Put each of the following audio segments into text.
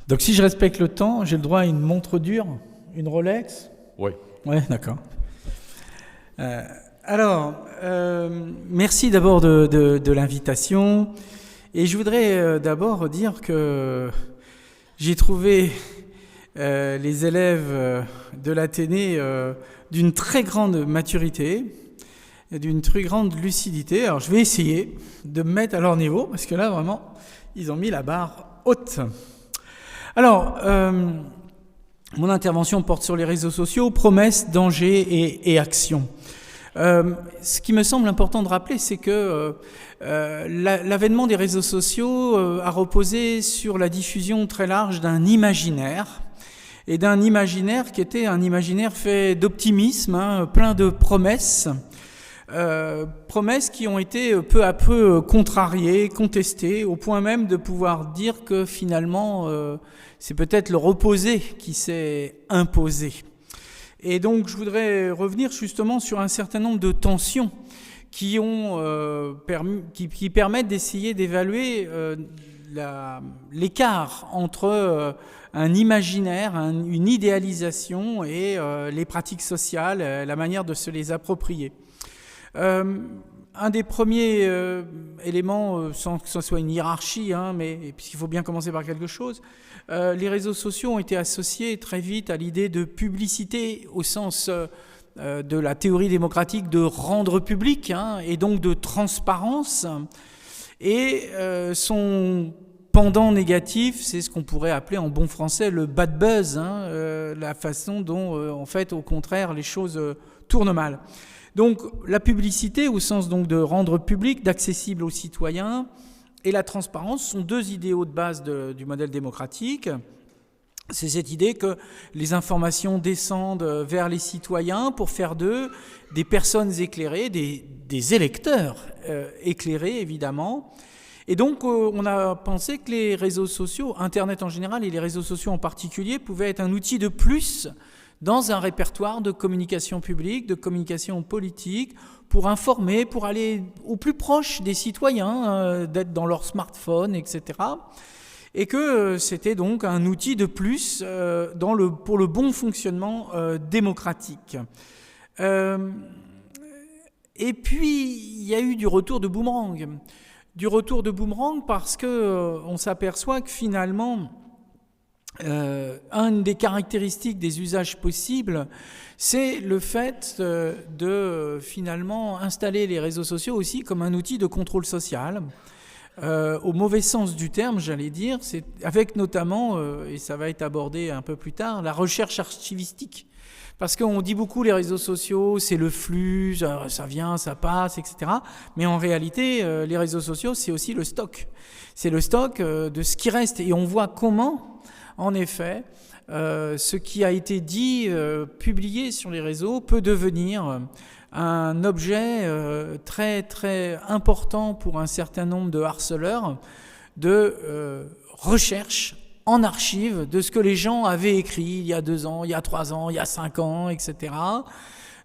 Donc si je respecte le temps, j'ai le droit à une montre dure, une Rolex? Oui. Ouais, d'accord. Euh, merci d'abord de l'invitation. Et je voudrais d'abord dire que j'ai trouvé les élèves de l'Athénée d'une très grande maturité, et d'une très grande lucidité. Alors je vais essayer de me mettre à leur niveau, parce que là vraiment, ils ont mis la barre haute. Alors, mon intervention porte sur les réseaux sociaux, promesses, dangers et actions. Ce qui me semble important de rappeler, c'est que l'avènement des réseaux sociaux a reposé sur la diffusion très large d'un imaginaire, et d'un imaginaire qui était un imaginaire fait d'optimisme, plein de promesses, promesses qui ont été peu à peu contrariées, contestées, au point même de pouvoir dire que finalement c'est peut-être le reposé qui s'est imposé. Et donc je voudrais revenir justement sur un certain nombre de tensions qui permettent d'essayer d'évaluer l'écart entre un imaginaire, une idéalisation et les pratiques sociales, la manière de se les approprier. Un des premiers éléments, sans que ce soit une hiérarchie, mais puisqu'il faut bien commencer par quelque chose, les réseaux sociaux ont été associés très vite à l'idée de publicité au sens de la théorie démocratique de rendre public, et donc de transparence. Et son pendant négatif, c'est ce qu'on pourrait appeler en bon français le bad buzz, la façon dont, en fait, au contraire, les choses tournent mal. Donc la publicité, au sens donc de rendre public, d'accessible aux citoyens, et la transparence sont deux idéaux de base du modèle démocratique. C'est cette idée que les informations descendent vers les citoyens pour faire d'eux des personnes éclairées, des électeurs éclairés évidemment. Et donc on a pensé que les réseaux sociaux, Internet en général et les réseaux sociaux en particulier, pouvaient être un outil de plus dans un répertoire de communication publique, de communication politique, pour informer, pour aller au plus proche des citoyens, d'être dans leur smartphone, etc. Et que c'était donc un outil de plus pour le bon fonctionnement démocratique. Et puis, il y a eu du retour de boomerang. Du retour de boomerang parce qu'on s'aperçoit que finalement, une des caractéristiques des usages possibles, c'est le fait de finalement installer les réseaux sociaux aussi comme un outil de contrôle social, au mauvais sens du terme, j'allais dire, c'est avec notamment, et ça va être abordé un peu plus tard, la recherche archivistique. Parce qu'on dit beaucoup les réseaux sociaux, c'est le flux, ça vient, ça passe, etc. Mais en réalité, les réseaux sociaux, c'est aussi le stock. C'est le stock de ce qui reste. Et on voit comment, en effet, ce qui a été dit, publié sur les réseaux peut devenir un objet très très important pour un certain nombre de harceleurs de recherche en archive de ce que les gens avaient écrit il y a 2 ans, il y a 3 ans, il y a 5 ans, etc.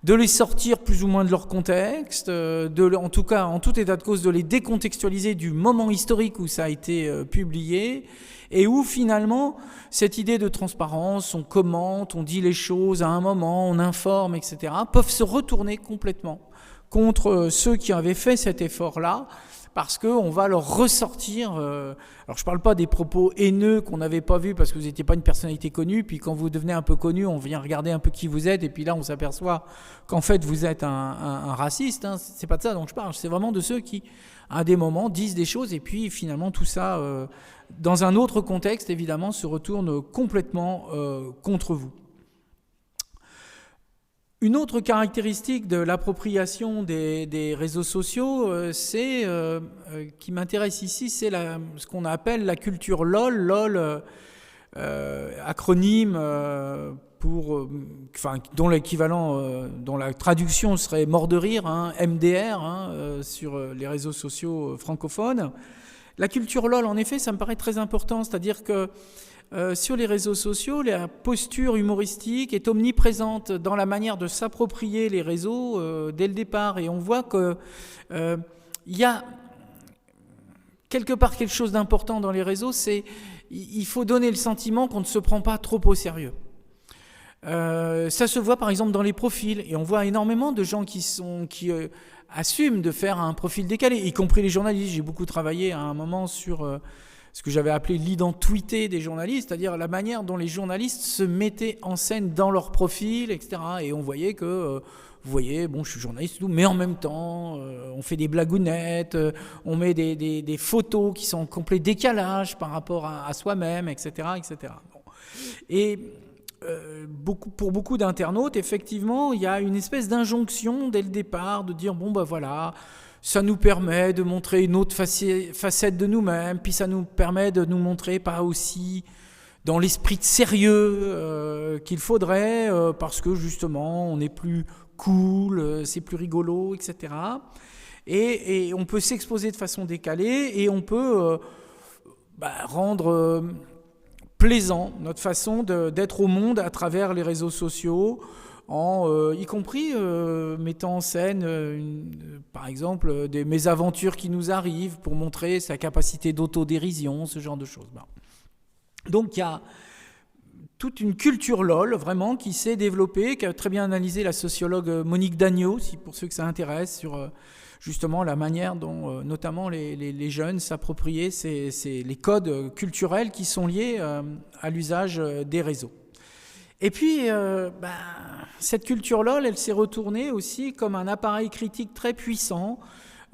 De les sortir plus ou moins de leur contexte, en tout cas, en tout état de cause, de les décontextualiser du moment historique où ça a été publié, et où finalement, cette idée de transparence, on commente, on dit les choses à un moment, on informe, etc., peuvent se retourner complètement contre ceux qui avaient fait cet effort-là, parce qu'on va leur ressortir... alors je ne parle pas des propos haineux qu'on n'avait pas vus parce que vous n'étiez pas une personnalité connue, puis quand vous devenez un peu connu, on vient regarder un peu qui vous êtes, et puis là on s'aperçoit qu'en fait vous êtes un raciste. C'est pas de ça dont je parle, c'est vraiment de ceux qui, à des moments, disent des choses, et puis finalement tout ça, dans un autre contexte, évidemment, se retourne complètement contre vous. Une autre caractéristique de l'appropriation des réseaux sociaux, qui m'intéresse ici, c'est ce qu'on appelle la culture LOL. LOL, acronyme dont l'équivalent, dont la traduction serait mort de rire, MDR, sur les réseaux sociaux francophones. La culture LOL, en effet, ça me paraît très important, c'est-à-dire que sur les réseaux sociaux, la posture humoristique est omniprésente dans la manière de s'approprier les réseaux dès le départ. Et on voit qu'il y a quelque part quelque chose d'important dans les réseaux, c'est il faut donner le sentiment qu'on ne se prend pas trop au sérieux. Ça se voit par exemple dans les profils, et on voit énormément de gens qui assument de faire un profil décalé, y compris les journalistes. J'ai beaucoup travaillé à un moment sur ce que j'avais appelé l'identité des journalistes, c'est-à-dire la manière dont les journalistes se mettaient en scène dans leur profil, etc. Et on voyait que, vous voyez, bon, je suis journaliste, tout, mais en même temps, on fait des blagounettes, on met des photos qui sont en complet décalage par rapport à soi-même, etc., etc. Bon. Et pour beaucoup d'internautes, effectivement, il y a une espèce d'injonction dès le départ de dire, bon, ben voilà, ça nous permet de montrer une autre facette de nous-mêmes, puis ça nous permet de nous montrer pas aussi dans l'esprit de sérieux qu'il faudrait, parce que justement, on est plus cool, c'est plus rigolo, etc. Et on peut s'exposer de façon décalée, et on peut rendre plaisant notre façon d'être au monde à travers les réseaux sociaux, y compris mettant en scène, par exemple, des mésaventures qui nous arrivent pour montrer sa capacité d'autodérision, ce genre de choses. Donc il y a toute une culture LOL, vraiment, qui s'est développée, qui a très bien analysé la sociologue Monique Dagneau, pour ceux que ça intéresse, sur justement la manière dont notamment les jeunes s'appropriaient les codes culturels qui sont liés à l'usage des réseaux. Et puis, cette culture LOL, elle s'est retournée aussi comme un appareil critique très puissant,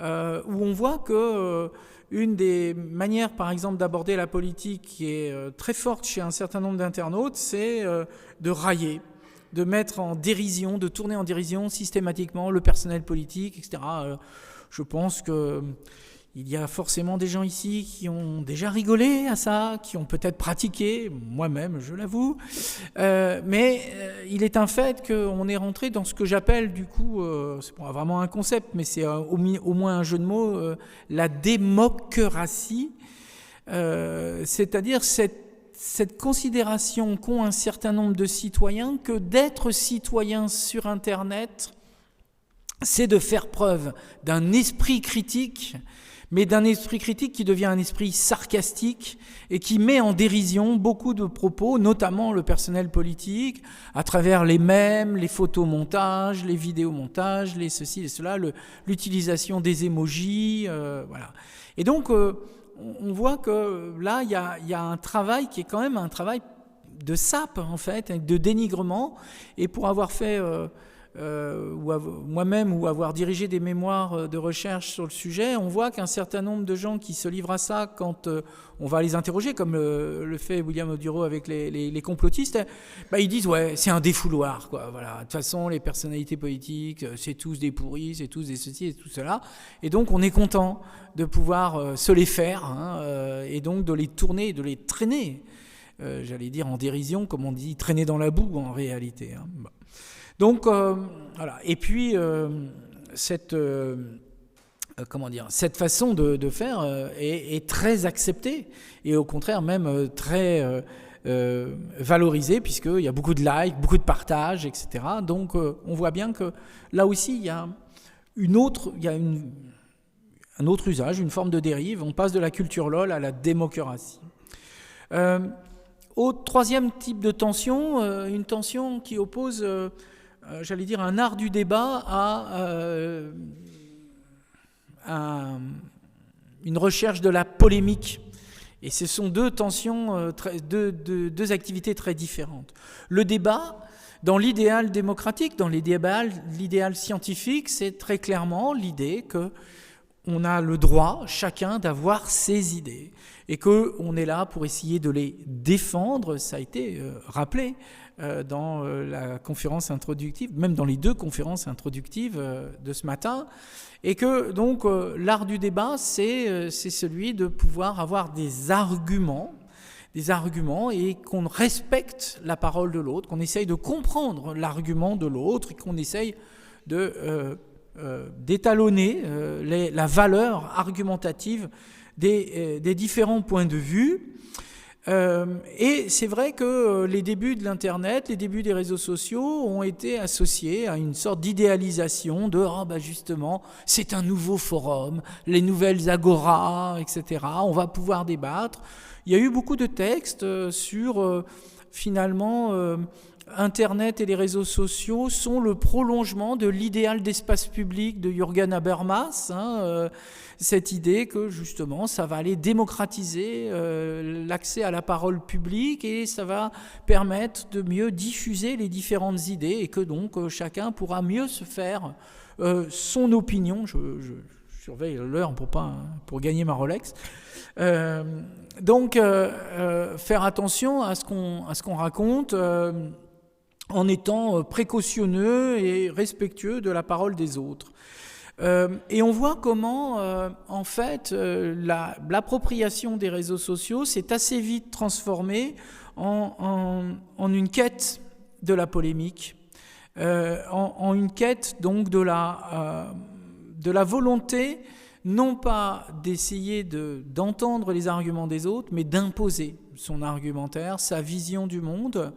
où on voit que une des manières, par exemple, d'aborder la politique qui est très forte chez un certain nombre d'internautes, c'est de railler, de mettre en dérision, de tourner en dérision systématiquement le personnel politique, etc. Je pense que il y a forcément des gens ici qui ont déjà rigolé à ça, qui ont peut-être pratiqué, moi-même, je l'avoue. Mais il est un fait qu'on est rentré dans ce que j'appelle, du coup, c'est pas vraiment un concept, mais c'est au moins un jeu de mots, la démocratie, c'est-à-dire cette considération qu'ont un certain nombre de citoyens que d'être citoyen sur Internet, c'est de faire preuve d'un esprit critique, mais d'un esprit critique qui devient un esprit sarcastique et qui met en dérision beaucoup de propos, notamment le personnel politique, à travers les mèmes, les photomontages, les vidéomontages, les ceci et cela, l'utilisation des emojis, voilà. Et donc, on voit que là, il y a un travail qui est quand même un travail de sape, en fait, de dénigrement, et pour avoir fait... moi-même ou avoir dirigé des mémoires de recherche sur le sujet, on voit qu'un certain nombre de gens qui se livrent à ça quand on va les interroger, comme le fait William Oduro avec les complotistes, ils disent ouais, c'est un défouloir, quoi. Voilà. De toute façon, les personnalités politiques, c'est tous des pourris, c'est tous des ceci et tout cela, et donc on est content de pouvoir se les faire, et donc de les tourner, de les traîner, j'allais dire en dérision, comme on dit, traîner dans la boue en réalité. Bon. Donc, voilà. Et puis, cette façon de faire est très acceptée et au contraire même très valorisée, puisqu'il y a beaucoup de likes, beaucoup de partages, etc. Donc, on voit bien que là aussi, il y a un autre usage, une forme de dérive. On passe de la culture LOL à la démocratie. Au troisième type de tension, une tension qui oppose... j'allais dire un art du débat à une recherche de la polémique. Et ce sont deux tensions, deux activités très différentes. Le débat, dans l'idéal démocratique, dans l'idéal scientifique, c'est très clairement l'idée qu'on a le droit, chacun, d'avoir ses idées. Et qu'on est là pour essayer de les défendre, ça a été rappelé dans la conférence introductive, même dans les deux conférences introductives de ce matin, et que donc l'art du débat, c'est celui de pouvoir avoir des arguments et qu'on respecte la parole de l'autre, qu'on essaye de comprendre l'argument de l'autre et qu'on essaye d'étalonner la valeur argumentative des différents points de vue. Et c'est vrai que les débuts de l'Internet, les débuts des réseaux sociaux ont été associés à une sorte d'idéalisation de justement, c'est un nouveau forum, les nouvelles agoras, etc. On va pouvoir débattre. il y a eu beaucoup de textes sur finalement Internet et les réseaux sociaux sont le prolongement de l'idéal d'espace public de Jürgen Habermas, cette idée que justement ça va aller démocratiser l'accès à la parole publique et ça va permettre de mieux diffuser les différentes idées et que donc chacun pourra mieux se faire son opinion. Je surveille l'heure pour gagner ma Rolex. Donc faire attention à ce qu'on raconte en étant précautionneux et respectueux de la parole des autres. Et on voit comment, en fait, l'appropriation des réseaux sociaux s'est assez vite transformée en une quête de la polémique, en une quête donc de la volonté, non pas d'essayer d'entendre les arguments des autres, mais d'imposer son argumentaire, sa vision du monde,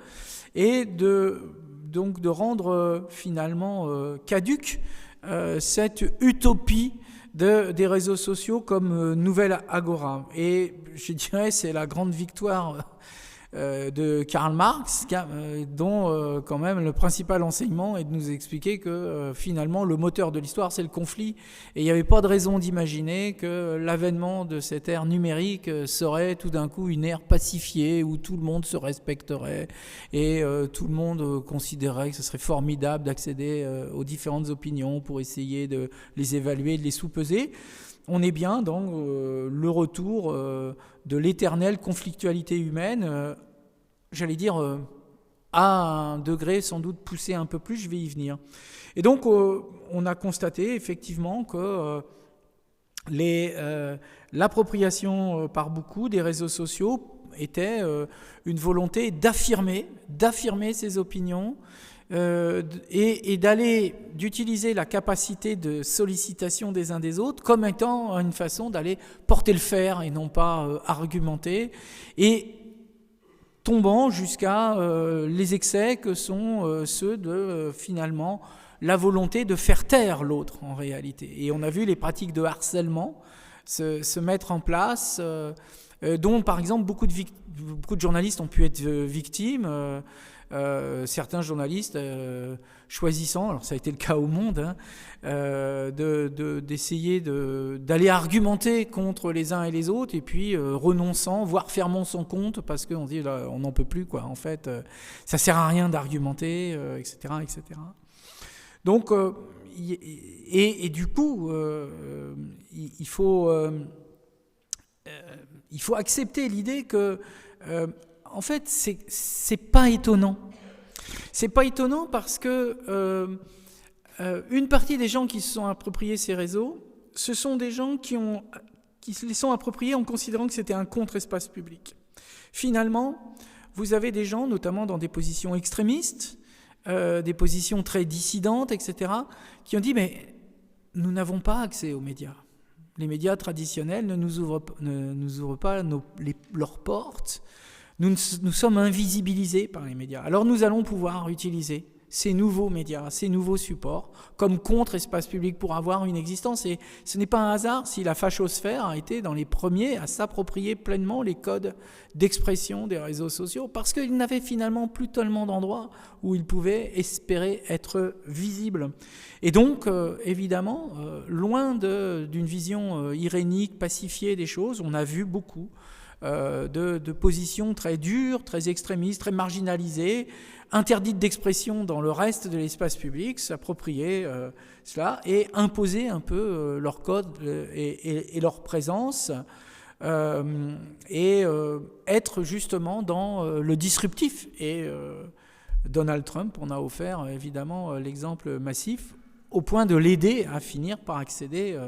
et donc de rendre finalement caduque cette utopie des réseaux sociaux comme nouvelle agora. Et je dirais c'est la grande victoire de Karl Marx, dont quand même le principal enseignement est de nous expliquer que finalement le moteur de l'histoire c'est le conflit, et il n'y avait pas de raison d'imaginer que l'avènement de cette ère numérique serait tout d'un coup une ère pacifiée où tout le monde se respecterait et tout le monde considérerait que ce serait formidable d'accéder aux différentes opinions pour essayer de les évaluer, de les sous-peser. On est bien dans le retour de l'éternelle conflictualité humaine, j'allais dire à un degré sans doute poussé un peu plus, je vais y venir. Et donc on a constaté effectivement que l'appropriation par beaucoup des réseaux sociaux était une volonté d'affirmer ses opinions, et d'utiliser la capacité de sollicitation des uns des autres comme étant une façon d'aller porter le fer et non pas argumenter, et tombant jusqu'à les excès que sont ceux de finalement la volonté de faire taire l'autre en réalité. Et on a vu les pratiques de harcèlement se mettre en place, dont par exemple beaucoup de journalistes ont pu être victimes. Certains journalistes choisissant, alors ça a été le cas au Monde, d'essayer d'aller argumenter contre les uns et les autres, et puis renonçant, voire fermant son compte parce qu'on dit là, on n'en peut plus quoi. En fait, ça sert à rien d'argumenter, etc., etc. Donc et du coup, il faut accepter l'idée que en fait, c'est pas étonnant. C'est pas étonnant parce que une partie des gens qui se sont appropriés ces réseaux, ce sont des gens qui se les sont appropriés en considérant que c'était un contre-espace public. Finalement, vous avez des gens, notamment dans des positions extrémistes, des positions très dissidentes, etc., qui ont dit « mais nous n'avons pas accès aux médias. Les médias traditionnels ne nous ouvrent pas leurs portes. Nous sommes invisibilisés par les médias. Alors nous allons pouvoir utiliser ces nouveaux médias, ces nouveaux supports comme contre-espace public pour avoir une existence. Et ce n'est pas un hasard si la fachosphère a été dans les premiers à s'approprier pleinement les codes d'expression des réseaux sociaux, parce qu'ils n'avaient finalement plus tellement d'endroits où ils pouvaient espérer être visibles. Et donc, évidemment, loin d'une vision irénique, pacifiée des choses, on a vu beaucoup de positions très dures, très extrémistes, très marginalisées, interdites d'expression dans le reste de l'espace public, s'approprier cela et imposer un peu leur code et leur présence, et être justement dans le disruptif. Et Donald Trump en a offert évidemment l'exemple massif, au point de l'aider à finir par accéder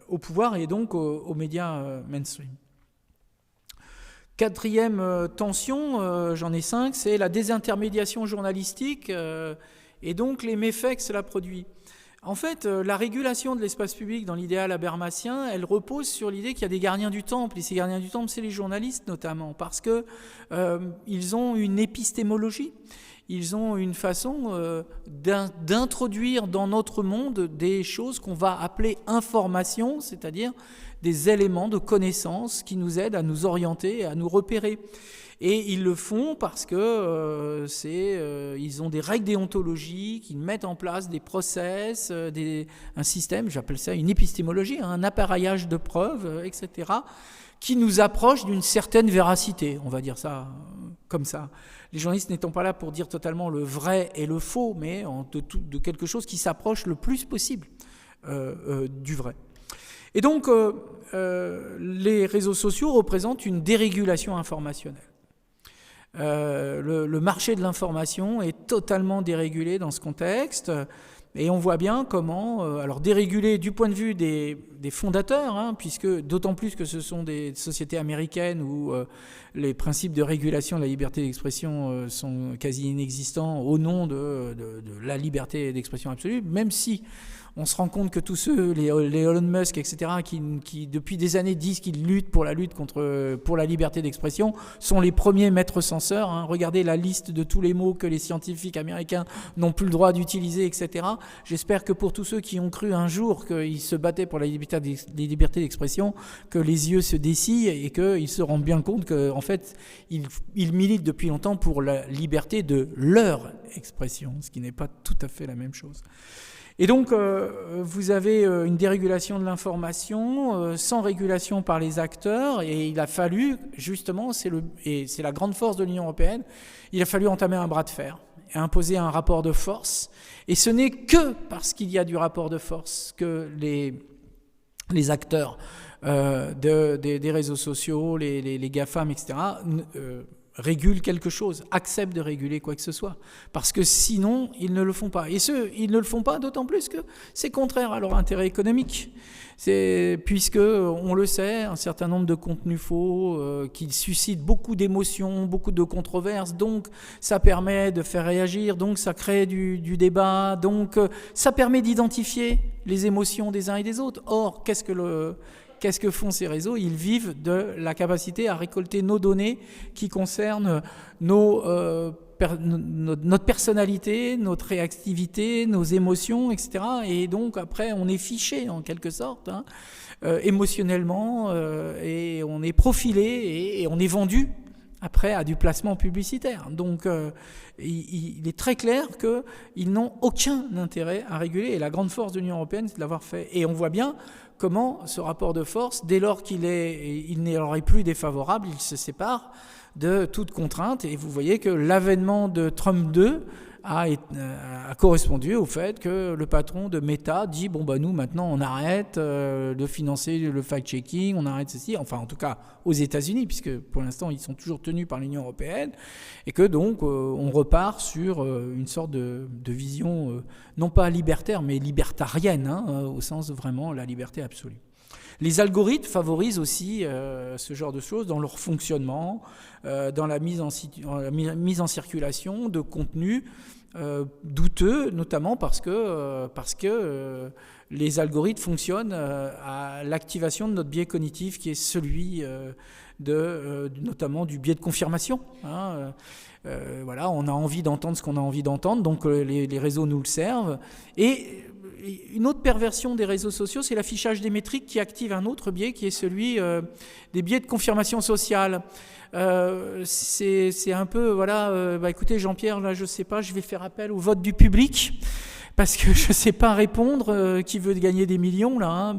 au pouvoir et donc aux médias mainstream. Quatrième tension, j'en ai 5, c'est la désintermédiation journalistique et donc les méfaits que cela produit. En fait, la régulation de l'espace public dans l'idéal habermasien, elle repose sur l'idée qu'il y a des gardiens du temple, et ces gardiens du temple, c'est les journalistes notamment, parce que ils ont une épistémologie. ils ont une façon d'introduire dans notre monde des choses qu'on va appeler informations, c'est-à-dire des éléments de connaissance qui nous aident à nous orienter, à nous repérer. Et ils le font parce que ils ont des règles déontologiques, ils mettent en place des process, un système, j'appelle ça une épistémologie, un appareillage de preuves, etc., qui nous approche d'une certaine véracité, on va dire ça comme ça. Les journalistes n'étant pas là pour dire totalement le vrai et le faux, mais de quelque chose qui s'approche le plus possible du vrai. Et donc, les réseaux sociaux représentent une dérégulation informationnelle. Le marché de l'information est totalement dérégulé dans ce contexte, et on voit bien comment, alors dérégulé du point de vue des fondateurs, puisque d'autant plus que ce sont des sociétés américaines où les principes de régulation de la liberté d'expression sont quasi inexistants au nom de la liberté d'expression absolue, même si on se rend compte que tous ceux, les Elon Musk, etc., qui depuis des années disent qu'ils luttent pour la liberté d'expression, sont les premiers maîtres censeurs. Regardez la liste de tous les mots que les scientifiques américains n'ont plus le droit d'utiliser, etc. J'espère que pour tous ceux qui ont cru un jour qu'ils se battaient pour la liberté d'expression, que les yeux se dessillent et qu'ils se rendent bien compte qu'en fait, ils militent depuis longtemps pour la liberté de leur expression, ce qui n'est pas tout à fait la même chose. Et donc, vous avez une dérégulation de l'information sans régulation par les acteurs, et il a fallu, justement, et c'est la grande force de l'Union européenne, il a fallu entamer un bras de fer et imposer un rapport de force. Et ce n'est que parce qu'il y a du rapport de force que les acteurs des réseaux sociaux, les GAFAM, etc., régulent quelque chose, acceptent de réguler quoi que ce soit. Parce que sinon, ils ne le font pas. Et ils ne le font pas d'autant plus que c'est contraire à leur intérêt économique. Puisque, on le sait, un certain nombre de contenus faux qui suscitent beaucoup d'émotions, beaucoup de controverses, donc ça permet de faire réagir, donc ça crée du débat, donc ça permet d'identifier les émotions des uns et des autres. Or, qu'est-ce que font ces réseaux ? Ils vivent de la capacité à récolter nos données qui concernent notre personnalité, notre réactivité, nos émotions, etc. Et donc après, on est fiché en quelque sorte, émotionnellement, et on est profilé et on est vendu après à du placement publicitaire. Donc il est très clair qu'ils n'ont aucun intérêt à réguler, et la grande force de l'Union européenne, c'est de l'avoir fait. Et on voit bien comment ce rapport de force, dès lors il ne leur est plus défavorable, il se sépare de toute contrainte. Et vous voyez que l'avènement de Trump 2 a correspondu au fait que le patron de Meta dit nous maintenant on arrête de financer le fact-checking, on arrête ceci, enfin en tout cas aux États-Unis, puisque pour l'instant ils sont toujours tenus par l'Union européenne, et que donc on repart sur une sorte de vision non pas libertaire mais libertarienne, au sens vraiment la liberté absolue. Les algorithmes favorisent aussi ce genre de choses dans leur fonctionnement, dans la mise en circulation de contenus douteux, notamment parce que les algorithmes fonctionnent à l'activation de notre biais cognitif, qui est celui notamment du biais de confirmation. Voilà, on a envie d'entendre ce qu'on a envie d'entendre, donc les réseaux nous le servent. Et une autre perversion des réseaux sociaux, c'est l'affichage des métriques qui active un autre biais, qui est celui des biais de confirmation sociale. C'est un peu, écoutez Jean-Pierre, là je sais pas, je vais faire appel au vote du public, parce que je sais pas répondre, qui veut gagner des millions là,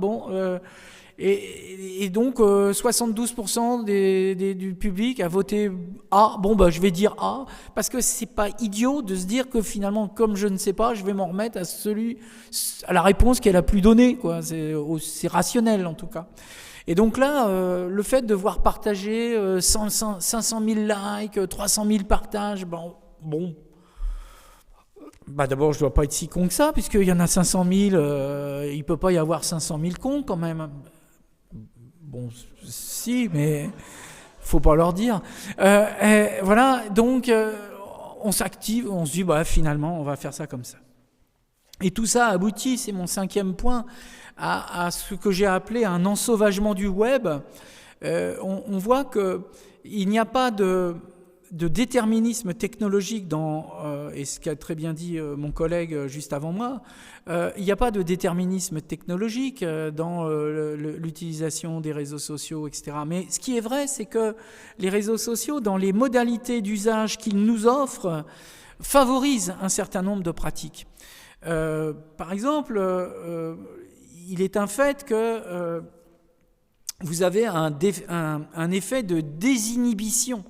Et donc 72% du public a voté A. Je vais dire A, parce que c'est pas idiot de se dire que finalement, comme je ne sais pas, je vais m'en remettre à la réponse qu'elle a plus donnée, quoi. C'est rationnel en tout cas. Et donc là, le fait de voir partager 500 000 likes, 300 000 partages, d'abord, je ne dois pas être si con que ça, puisqu'il y en a 500 000, il ne peut pas y avoir 500 000 cons quand même. Si, mais faut pas leur dire. Voilà, donc on s'active, on se dit, finalement, on va faire ça comme ça. Et tout ça aboutit, c'est mon 5e point, à ce que j'ai appelé un ensauvagement du web. On voit qu'il n'y a pas de déterminisme technologique et ce qu'a très bien dit mon collègue juste avant moi, il n'y a pas de déterminisme technologique dans l'utilisation des réseaux sociaux, etc. Mais ce qui est vrai, c'est que les réseaux sociaux, dans les modalités d'usage qu'ils nous offrent, favorisent un certain nombre de pratiques. Par exemple, il est un fait que vous avez un effet de désinhibition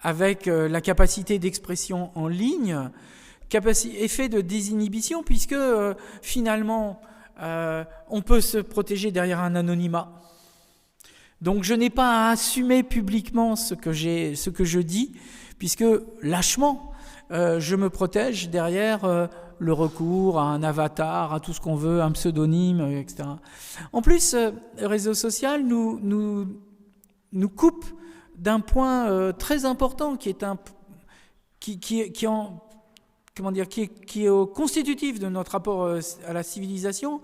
avec la capacité d'expression en ligne, effet de désinhibition puisque finalement on peut se protéger derrière un anonymat. Donc je n'ai pas à assumer publiquement ce que je dis, puisque lâchement je me protège derrière le recours à un avatar, à tout ce qu'on veut, un pseudonyme, etc. En plus, le réseau social nous coupe d'un point très important qui est constitutif de notre rapport à la civilisation,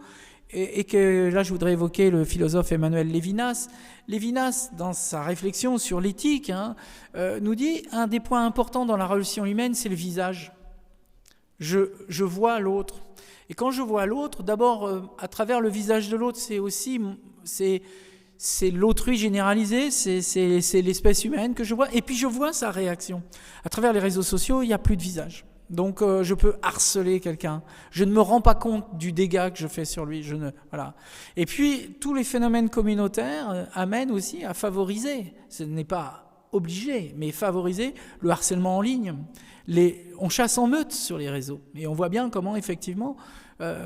et que là je voudrais évoquer le philosophe Emmanuel Lévinas. Lévinas, dans sa réflexion sur l'éthique, nous dit un des points importants dans la relation humaine, c'est le visage. Je vois l'autre. Et quand je vois l'autre, d'abord, à travers le visage de l'autre, c'est l'autrui généralisé, c'est l'espèce humaine que je vois, et puis je vois sa réaction. À travers les réseaux sociaux, il n'y a plus de visage. Donc je peux harceler quelqu'un. Je ne me rends pas compte du dégât que je fais sur lui. Voilà. Et puis, tous les phénomènes communautaires amènent aussi à favoriser, ce n'est pas obligé, mais favoriser le harcèlement en ligne. On chasse en meute sur les réseaux. Et on voit bien comment, effectivement,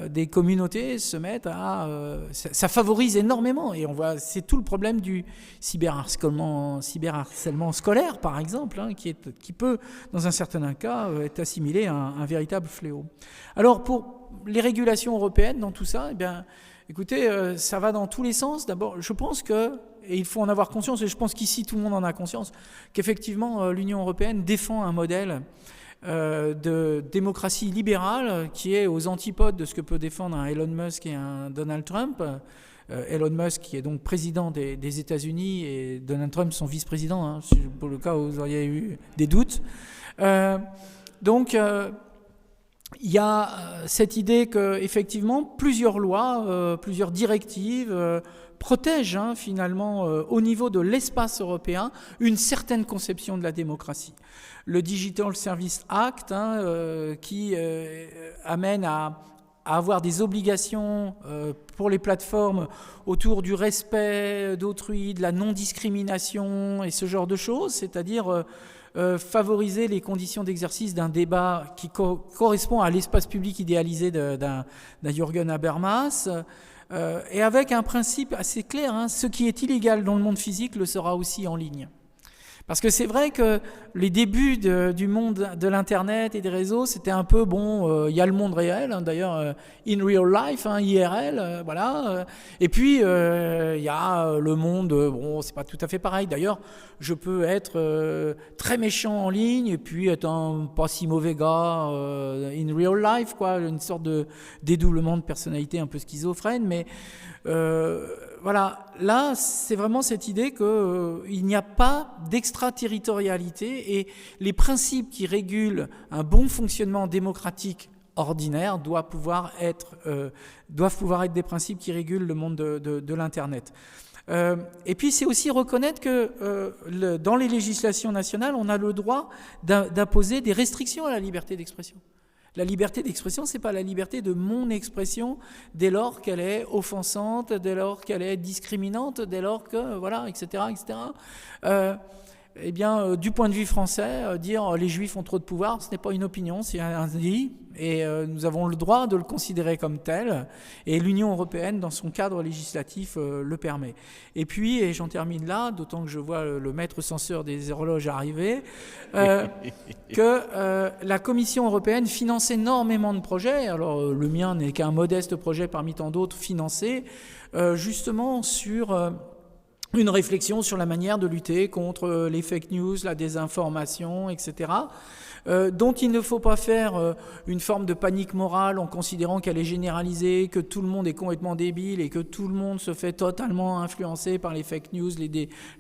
des communautés se mettent à... ça favorise énormément. Et on voit, c'est tout le problème du cyberharcèlement scolaire, par exemple, qui peut, dans un certain cas, être assimilé à un véritable fléau. Alors, pour les régulations européennes, dans tout ça, eh bien, écoutez, ça va dans tous les sens. D'abord, je pense et il faut en avoir conscience, et je pense qu'ici tout le monde en a conscience, qu'effectivement l'Union européenne défend un modèle de démocratie libérale qui est aux antipodes de ce que peut défendre un Elon Musk et un Donald Trump. Elon Musk qui est donc président des États-Unis et Donald Trump son vice-président, pour le cas où vous auriez eu des doutes. Donc il y a cette idée qu'effectivement plusieurs lois, plusieurs directives protègent finalement au niveau de l'espace européen une certaine conception de la démocratie. Le Digital Service Act qui amène à avoir des obligations pour les plateformes autour du respect d'autrui, de la non-discrimination et ce genre de choses, c'est-à-dire favoriser les conditions d'exercice d'un débat qui correspond à l'espace public idéalisé d'un Jürgen Habermas, et avec un principe assez clair, ce qui est illégal dans le monde physique le sera aussi en ligne. Parce que c'est vrai que les débuts du monde de l'Internet et des réseaux, c'était un peu, il y a le monde réel, d'ailleurs, in real life, IRL, voilà. Et puis, il y a le monde, c'est pas tout à fait pareil. D'ailleurs, je peux être très méchant en ligne et puis être un pas si mauvais gars in real life, quoi, une sorte de dédoublement de personnalité un peu schizophrène, mais... voilà, là, c'est vraiment cette idée qu'il n'y a pas d'extraterritorialité et les principes qui régulent un bon fonctionnement démocratique ordinaire doivent pouvoir être des principes qui régulent le monde de l'Internet. Et puis, c'est aussi reconnaître que dans les législations nationales, on a le droit d'imposer des restrictions à la liberté d'expression. La liberté d'expression, c'est pas la liberté de mon expression dès lors qu'elle est offensante, dès lors qu'elle est discriminante, dès lors que, voilà, etc., etc. Eh bien, du point de vue français, dire les Juifs ont trop de pouvoir, ce n'est pas une opinion, c'est un délit, et nous avons le droit de le considérer comme tel, et l'Union européenne, dans son cadre législatif, le permet. Et puis, et j'en termine là, d'autant que je vois le maître censeur des horloges arriver, que la Commission européenne finance énormément de projets. Alors, le mien n'est qu'un modeste projet parmi tant d'autres financés, justement sur une réflexion sur la manière de lutter contre les fake news, la désinformation, etc., dont il ne faut pas faire une forme de panique morale en considérant qu'elle est généralisée, que tout le monde est complètement débile et que tout le monde se fait totalement influencer par les fake news,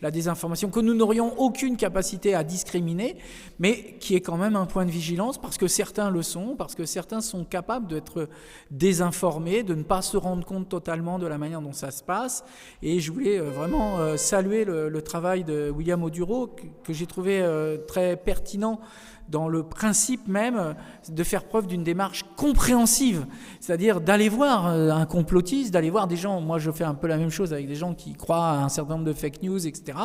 la désinformation, que nous n'aurions aucune capacité à discriminer, mais qui est quand même un point de vigilance parce que certains le sont, parce que certains sont capables d'être désinformés, de ne pas se rendre compte totalement de la manière dont ça se passe. Et je voulais vraiment saluer le travail de William Audureau, que j'ai trouvé très pertinent dans le principe même de faire preuve d'une démarche compréhensive, c'est-à-dire d'aller voir un complotiste, d'aller voir des gens, moi je fais un peu la même chose avec des gens qui croient à un certain nombre de fake news, etc.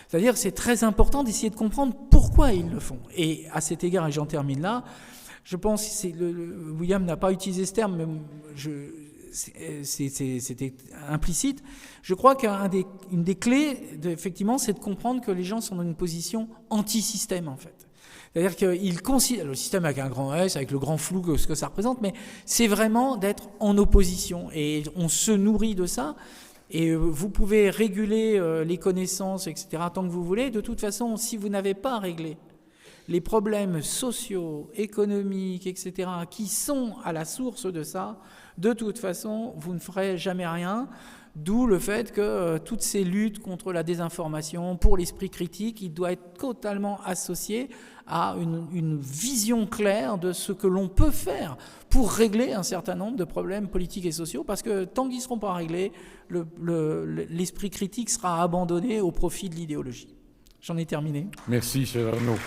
C'est-à-dire c'est très important d'essayer de comprendre pourquoi ils le font. Et à cet égard, et j'en termine là, je pense que William n'a pas utilisé ce terme, mais c'était implicite. Je crois qu'une des clés, effectivement, c'est de comprendre que les gens sont dans une position anti-système, en fait. C'est-à-dire qu'ils considèrent le système avec un grand S, avec le grand flou, ce que ça représente, mais c'est vraiment d'être en opposition. Et on se nourrit de ça. Et vous pouvez réguler les connaissances, etc., tant que vous voulez. De toute façon, si vous n'avez pas réglé les problèmes sociaux, économiques, etc., qui sont à la source de ça, de toute façon, vous ne ferez jamais rien. D'où le fait que toutes ces luttes contre la désinformation, pour l'esprit critique, il doit être totalement associé à une vision claire de ce que l'on peut faire pour régler un certain nombre de problèmes politiques et sociaux, parce que tant qu'ils ne seront pas réglés, l'esprit critique sera abandonné au profit de l'idéologie. J'en ai terminé. Merci, cher Arnaud.